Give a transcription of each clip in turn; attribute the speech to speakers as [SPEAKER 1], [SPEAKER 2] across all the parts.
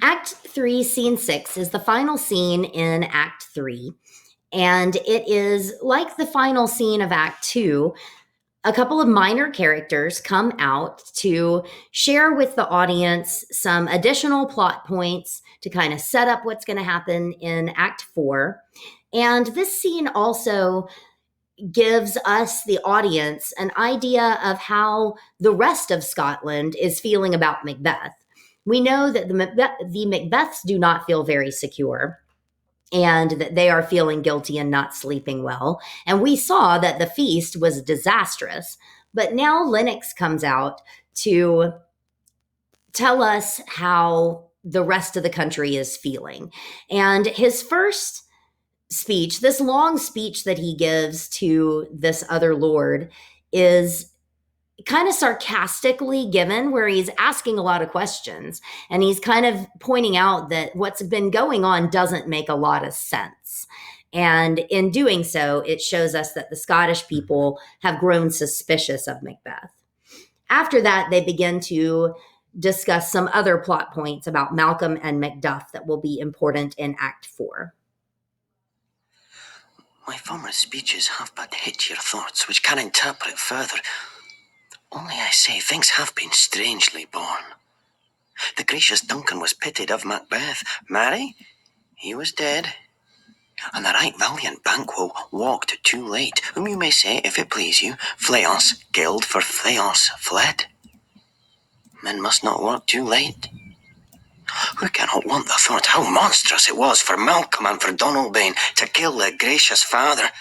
[SPEAKER 1] Act 3, Scene 6 is the final scene in Act 3, and it is like the final scene of Act 2. A couple of minor characters come out to share with the audience some additional plot points to kind of set up what's going to happen in Act 4. And this scene also gives us, the audience, an idea of how the rest of Scotland is feeling about Macbeth. We know that the Macbeths do not feel very secure and that they are feeling guilty and not sleeping well. And we saw that the feast was disastrous. But now Lennox comes out to tell us how the rest of the country is feeling. And his first speech, this long speech that he gives to this other lord, is kind of sarcastically given, where he's asking a lot of questions and he's kind of pointing out that what's been going on doesn't make a lot of sense. And in doing so, it shows us that the Scottish people have grown suspicious of Macbeth. After that, they begin to discuss some other plot points about Malcolm and Macduff that will be important in Act 4.
[SPEAKER 2] My former speeches have but hit your thoughts, which can interpret further. Only I say things have been strangely born. The gracious Duncan was pitied of Macbeth. Marry, he was dead. And the right valiant Banquo walked too late, whom you may say, if it please you, Fleance killed for Fleance fled. Men must not work too late. Who cannot want the thought how monstrous it was for Malcolm and for Donalbain to kill their gracious father?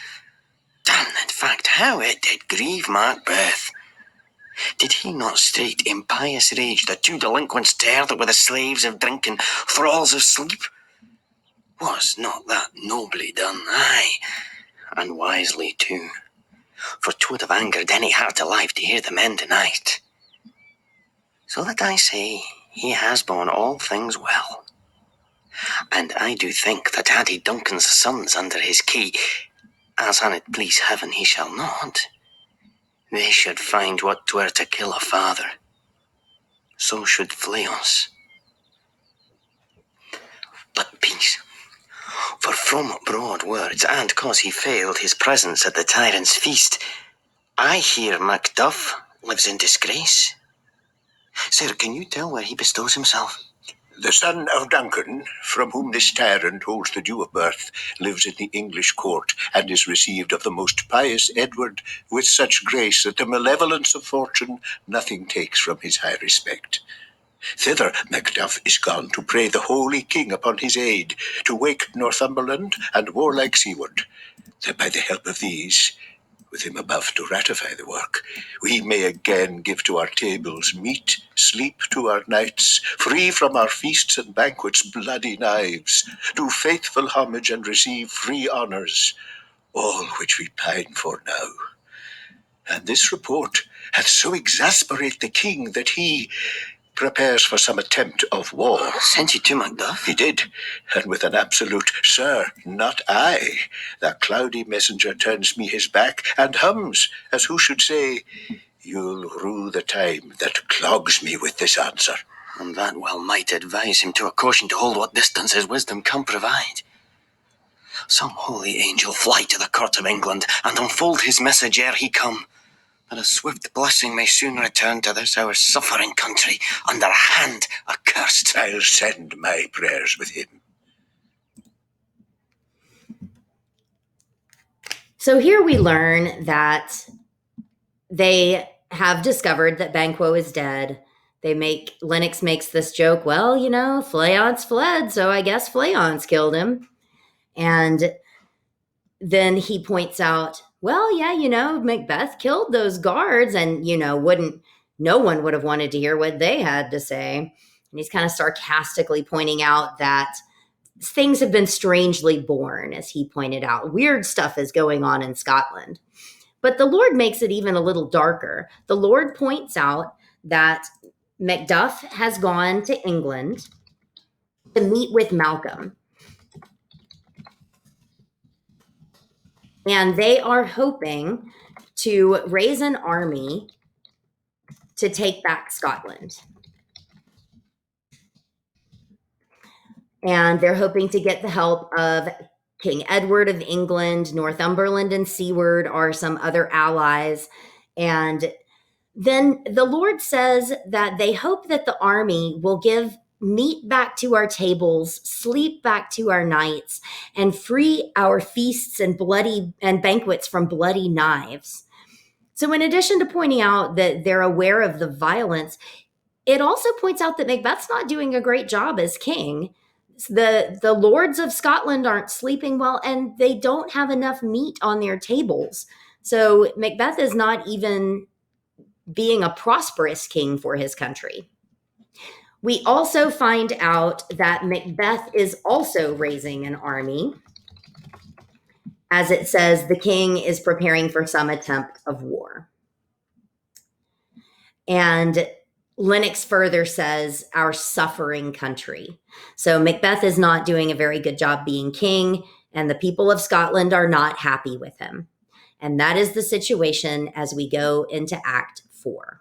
[SPEAKER 2] Damn, in fact, how it did grieve Macbeth. Did he not straight in pious rage the two delinquents tear that were the slaves of drinking, thralls of sleep? Was not that nobly done? Aye, and wisely too. For 'twould have angered any heart alive to hear the men denied. So that I say, he has borne all things well. And I do think that had he Duncan's sons under his key, as an it please heaven he shall not, they should find what 'twere to kill a father. So should Fleance. But peace. For from broad words, and cause he failed his presence at the tyrant's feast, I hear Macduff lives in disgrace. Sir, can you tell where he bestows himself?
[SPEAKER 3] The son of Duncan, from whom this tyrant holds the due of birth, lives in the English court, and is received of the most pious Edward with such grace that the malevolence of fortune nothing takes from his high respect. Thither Macduff is gone to pray the holy king upon his aid, to wake Northumberland and warlike Siward, that by the help of these, with him above to ratify the work, we may again give to our tables meat, sleep to our nights, free from our feasts and banquets bloody knives, do faithful homage and receive free honours, all which we pine for now. And this report hath so exasperate the king that he prepares for some attempt of war.
[SPEAKER 2] Sent you to Macduff?
[SPEAKER 3] He did, and with an absolute, "Sir, not I," that cloudy messenger turns me his back, and hums, as who should say, "You'll rue the time that clogs me with this answer."
[SPEAKER 2] And that well might advise him to a caution to hold what distance his wisdom can provide. Some holy angel fly to the court of England, and unfold his message ere he come, that a swift blessing may soon return to this our suffering country under a hand accursed.
[SPEAKER 3] I'll send my prayers with him.
[SPEAKER 1] So here we learn that they have discovered that Banquo is dead. Lennox makes this joke, well, Fleance fled, so I guess Fleance killed him. And then he points out, well, yeah, Macbeth killed those guards, and, no one would have wanted to hear what they had to say. And he's kind of sarcastically pointing out that things have been strangely born, as he pointed out. Weird stuff is going on in Scotland. But the Lord makes it even a little darker. The Lord points out that Macduff has gone to England to meet with Malcolm. And they are hoping to raise an army to take back Scotland. And they're hoping to get the help of King Edward of England. Northumberland and Seward are some other allies. And then the Lord says that they hope that the army will give meat back to our tables, sleep back to our nights, and free our feasts and banquets from bloody knives. So, in addition to pointing out that they're aware of the violence, it also points out that Macbeth's not doing a great job as king. The lords of Scotland aren't sleeping well, and they don't have enough meat on their tables. So Macbeth is not even being a prosperous king for his country. We also find out that Macbeth is also raising an army. As it says, the king is preparing for some attempt of war. And Lennox further says, our suffering country. So Macbeth is not doing a very good job being king, and the people of Scotland are not happy with him. And that is the situation as we go into Act 4.